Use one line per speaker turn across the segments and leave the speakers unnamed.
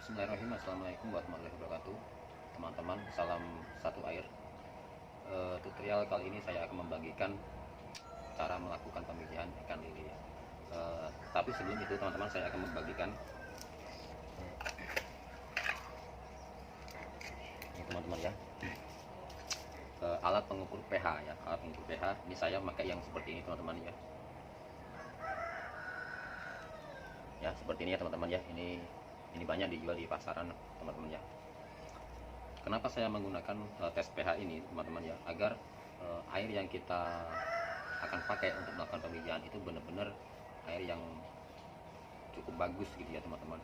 Bismillahirrahmanirrahim. Assalamualaikum warahmatullahi wabarakatuh. Teman-teman, salam satu air. Tutorial kali ini saya akan membagikan cara melakukan pemijahan ikan lele ya. Tapi sebelum itu teman-teman, saya akan membagikan ini teman-teman ya, alat pengukur pH ya. Alat pengukur pH ini saya pakai yang seperti ini teman-teman ya. Ya seperti ini ya teman-teman ya. Ini banyak dijual di pasaran teman-teman ya. Kenapa saya menggunakan tes pH ini teman-teman ya, agar air yang kita akan pakai untuk melakukan pemijahan itu benar-benar air yang cukup bagus gitu ya teman-teman.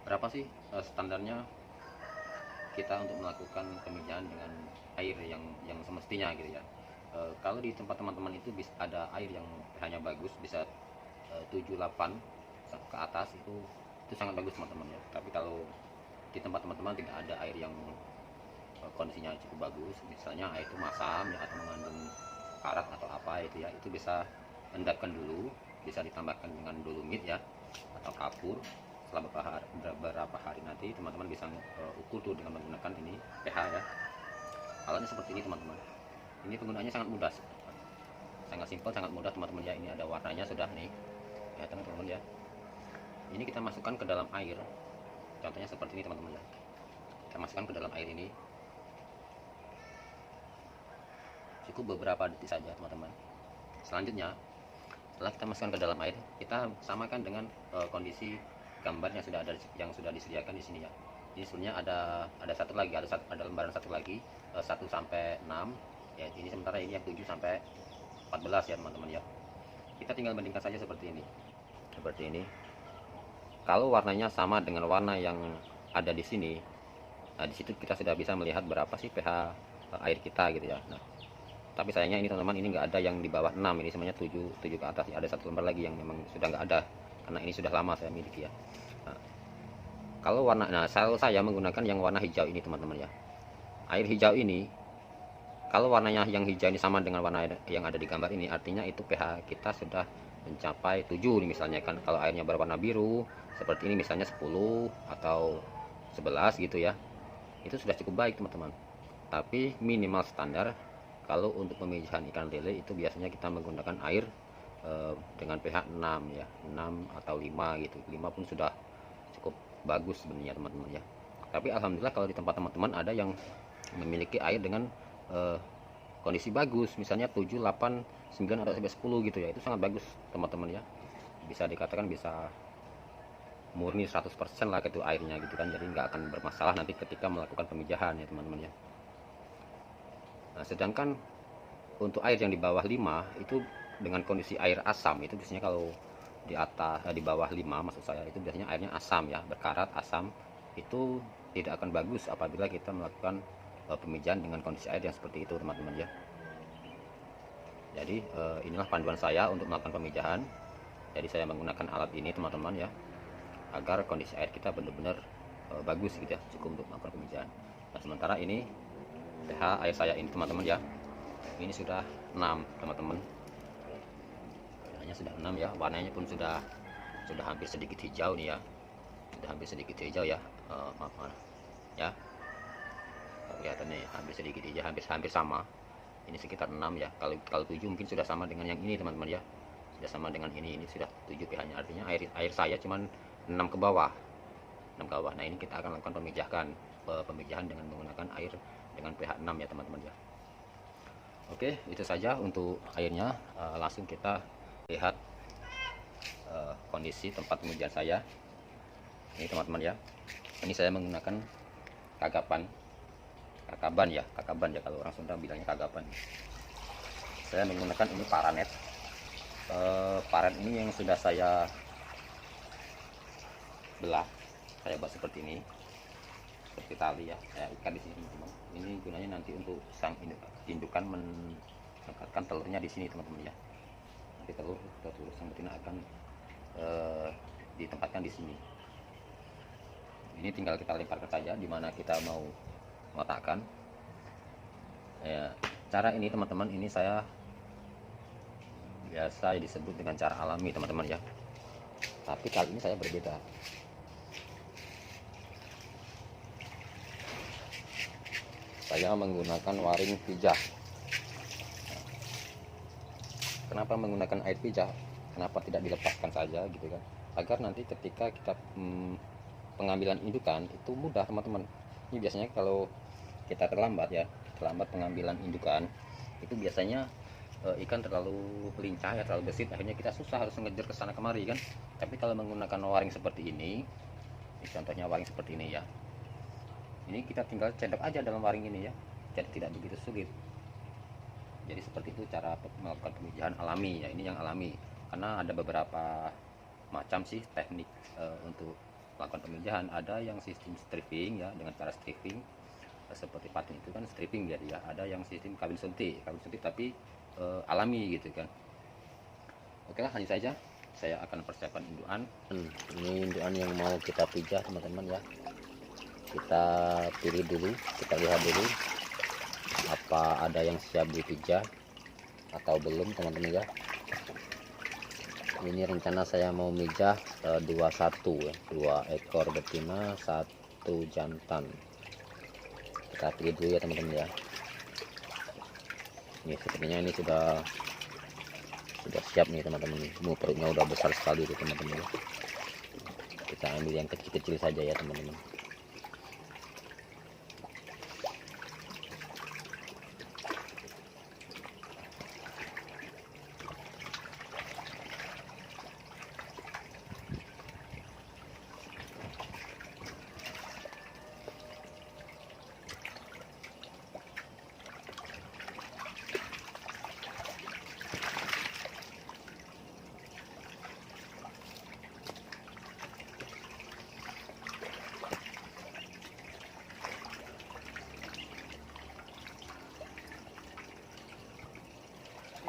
Berapa sih standarnya kita untuk melakukan pemijahan dengan air yang semestinya gitu ya. Kalau di tempat teman-teman itu bisa ada air yang pH-nya bagus, bisa 7-8 ke atas, itu sangat bagus teman-teman ya. Tapi kalau di tempat teman-teman tidak ada air yang kondisinya cukup bagus, misalnya air itu masam ya, atau mengandung karat atau apa itu ya, itu bisa endapkan dulu, bisa ditambahkan dengan dolomit ya, atau kapur. Setelah beberapa hari nanti teman-teman bisa ukur tuh dengan menggunakan ini pH ya. Alatnya seperti ini teman-teman. Ini penggunaannya sangat mudah, sangat simpel, sangat mudah teman-teman ya. Ini ada warnanya sudah nih ya teman-teman ya. Ini kita masukkan ke dalam air, contohnya seperti ini teman-teman ya. Kita masukkan ke dalam air ini, cukup beberapa detik saja teman-teman. Selanjutnya setelah kita masukkan ke dalam air, kita samakan dengan kondisi gambar yang sudah disediakan di sini ya. Ini sebenarnya ada satu lagi, ada lembaran satu lagi, 1 sampai 6 ya. Ini sementara ini yang 7 sampai 14 ya teman-teman ya. Kita tinggal bandingkan saja seperti ini. Seperti ini. Kalau warnanya sama dengan warna yang ada di sini, nah di situ kita sudah bisa melihat berapa sih pH air kita gitu ya. Nah, tapi sayangnya ini teman-teman, ini nggak ada yang di bawah 6, ini semuanya 7 ke atas ya. Ada satu lembar lagi yang memang sudah nggak ada, karena ini sudah lama saya miliki ya. Nah, kalau warna, selalu saya menggunakan yang warna hijau ini teman-teman ya. Air hijau ini, kalau warnanya yang hijau ini sama dengan warna yang ada di gambar ini, artinya itu pH kita sudah mencapai 7 nih misalnya kan. Kalau airnya berwarna biru seperti ini misalnya 10 atau 11 gitu ya, itu sudah cukup baik teman-teman. Tapi minimal standar kalau untuk pemijahan ikan lele itu biasanya kita menggunakan air dengan pH 6 ya, 6 atau 5 gitu. 5 pun sudah cukup bagus sebenarnya teman-teman ya. Tapi alhamdulillah kalau di tempat teman-teman ada yang memiliki air dengan kondisi bagus, misalnya 7, 8, 9 atau sampai 10 gitu ya, itu sangat bagus teman-teman ya. Bisa dikatakan bisa murni 100% lah gitu airnya gitu kan. Jadi nggak akan bermasalah nanti ketika melakukan pemijahan ya teman-teman ya. Nah, sedangkan untuk air yang di bawah 5 itu dengan kondisi air asam, itu biasanya kalau di atas di bawah 5 maksud saya, itu biasanya airnya asam ya, berkarat asam. Itu tidak akan bagus apabila kita melakukan pemijahan dengan kondisi air yang seperti itu teman-teman ya. Jadi inilah panduan saya untuk melakukan pemijahan. Jadi saya menggunakan alat ini teman-teman ya, agar kondisi air kita benar-benar bagus gitu ya, cukup untuk melakukan pemijahan. Nah, sementara ini pH air saya ini teman-teman ya, ini sudah 6 teman-teman. pH-nya sudah 6 ya, warnanya pun sudah hampir sedikit hijau nih ya, sudah hampir sedikit hijau ya. Maaf ya, kelihatan nih hampir sedikit hijau, hampir sama. Ini sekitar 6 ya. Kalau 7 mungkin sudah sama dengan yang ini teman-teman ya, sudah sama dengan ini sudah 7 pH-nya, artinya air saya cuman 6 ke bawah. Nah, ini kita akan lakukan pemijahan dengan menggunakan air dengan pH 6 ya teman-teman ya. Oke, itu saja untuk airnya. Langsung kita lihat kondisi tempat pemijahan saya. Ini teman-teman ya. Ini saya menggunakan kakaban ya kalau orang Sunda bilangnya kagaban. Saya menggunakan ini paranet. Paranet ini yang sudah saya belah, saya buat seperti ini, seperti tali ya, saya ikat di sini teman-teman. Ini gunanya nanti untuk sang indukan menempatkan telurnya di sini teman-teman ya. Nanti telur sang betina akan ditempatkan di sini. Ini tinggal kita lemparkan saja di mana kita mau meletakkan ya. Cara ini teman-teman, ini saya biasa disebut dengan cara alami teman-teman ya, tapi kali ini saya berbeda. saya menggunakan waring pijah. Kenapa menggunakan air pijah? Kenapa tidak dilepaskan saja gitu kan? Agar nanti ketika kita pengambilan indukan itu mudah teman-teman. Ini biasanya kalau kita terlambat pengambilan indukan itu biasanya ikan terlalu lincah ya, terlalu gesit, akhirnya kita susah harus ngejar ke sana kemari kan. Tapi kalau menggunakan waring seperti ini contohnya waring seperti ini ya, ini kita tinggal cendok aja dalam waring ini ya, jadi tidak begitu sulit. Jadi seperti itu cara melakukan pemijahan alami ya, ini yang alami. Karena ada beberapa macam sih teknik untuk melakukan pemijahan. Ada yang sistem stripping ya, dengan cara stripping seperti patin itu kan stripping jadi ya. Ada yang sistem kawin suntik tapi alami gitu kan. Oke lah, hanya saja saya akan persiapkan indukan. Ini indukan yang mau kita pijah teman-teman ya. Kita pilih dulu, kita lihat dulu apa ada yang siap dipijah atau belum teman-teman ya. Ini rencana saya mau mijah 21 ya, 2 ekor betina 1 jantan. Kita pilih dulu ya teman-teman ya. Ini sepertinya ini sudah siap nih teman-teman. Perutnya udah besar sekali tuh teman-teman ya. Kita ambil yang kecil-kecil saja ya teman-teman.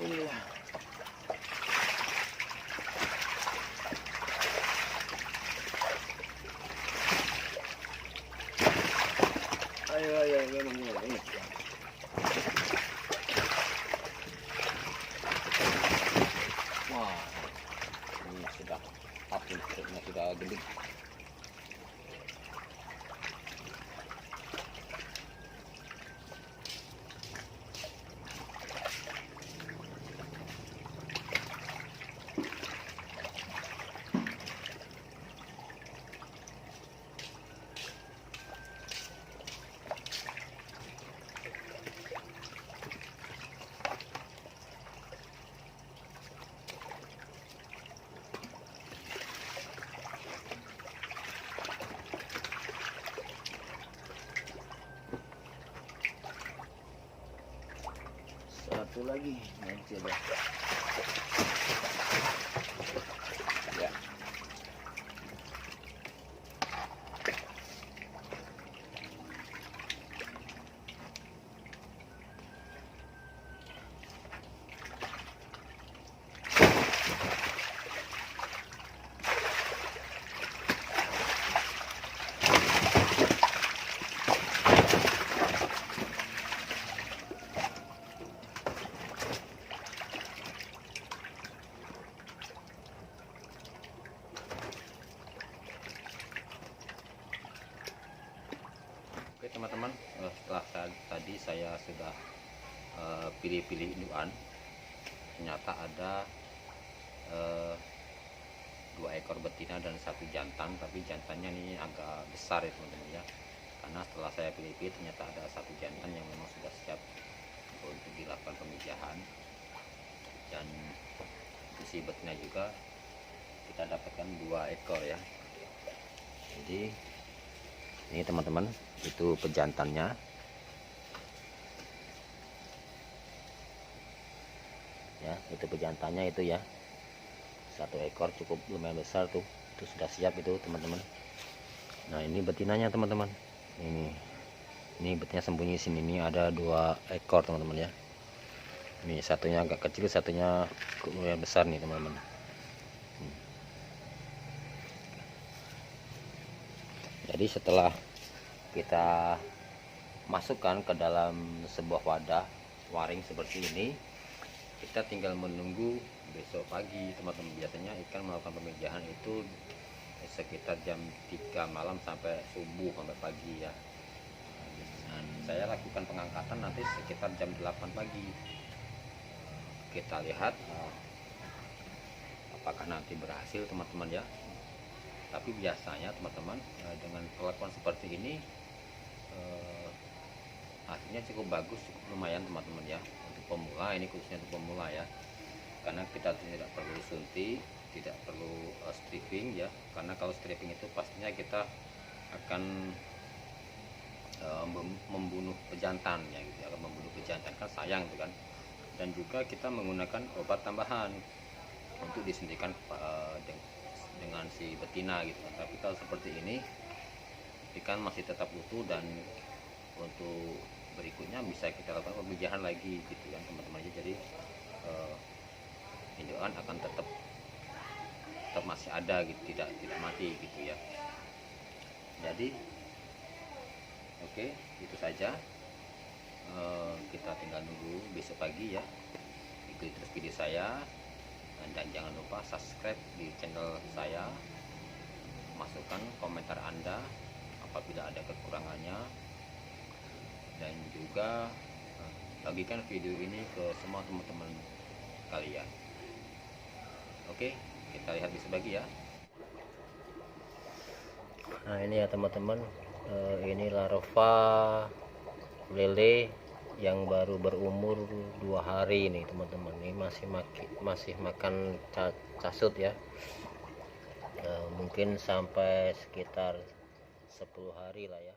Iya. Ayo, ini. Wah, ini sudah api, perutnya sudah gede. Satu lagi nanti ya. Ya. Oke teman-teman, setelah tadi saya sudah pilih-pilih indukan, ternyata ada 2 ekor betina dan 1 jantan, tapi jantannya ini agak besar ya teman-teman ya. Karena setelah saya pilih-pilih ternyata ada 1 jantan yang memang sudah siap untuk dilakukan pemijahan, dan isi betina juga kita dapatkan 2 ekor ya. Jadi ini teman-teman, itu pejantannya ya, itu pejantannya itu ya, 1 ekor cukup lumayan besar tuh, itu sudah siap itu teman-teman. Nah ini betinanya teman-teman, ini betina sembunyi sini, ini ada 2 ekor teman-teman ya. Ini satunya agak kecil, satunya lumayan besar nih teman-teman. Jadi setelah kita masukkan ke dalam sebuah wadah waring seperti ini, kita tinggal menunggu besok pagi teman-teman. Biasanya ikan melakukan pemijahan itu sekitar jam 3 malam sampai subuh sampai pagi ya. Dan saya lakukan pengangkatan nanti sekitar jam 8 pagi. Kita lihat apakah nanti berhasil teman-teman ya. Tapi biasanya teman-teman dengan perlakuan seperti ini hasilnya cukup bagus, cukup lumayan teman-teman ya, untuk pemula. Ini khususnya untuk pemula ya, karena kita tidak perlu suntik, tidak perlu stripping ya, karena kalau stripping itu pastinya kita akan membunuh pejantan ya gitu, akan membunuh pejantan, kan sayang tuh kan. Dan juga kita menggunakan obat tambahan untuk disuntikan dengan si betina gitu. Tapi kalau seperti ini ikan masih tetap utuh, dan untuk berikutnya bisa kita lakukan pemijahan lagi gitu kan teman-teman. Jadi indukan akan tetap masih ada gitu, tidak mati gitu ya. Jadi oke, itu saja. Kita tinggal nunggu besok pagi ya. Ikuti terus video saya, dan jangan lupa subscribe di channel saya. Masukkan komentar Anda apabila ada kekurangannya, dan juga bagikan video ini ke semua teman-teman kalian. Oke, kita lihat besok pagi ya. Nah ini ya teman-teman, ini larva lele yang baru berumur 2 hari ini teman-teman. Ini masih makan casut ya, mungkin sampai sekitar 10 hari lah ya.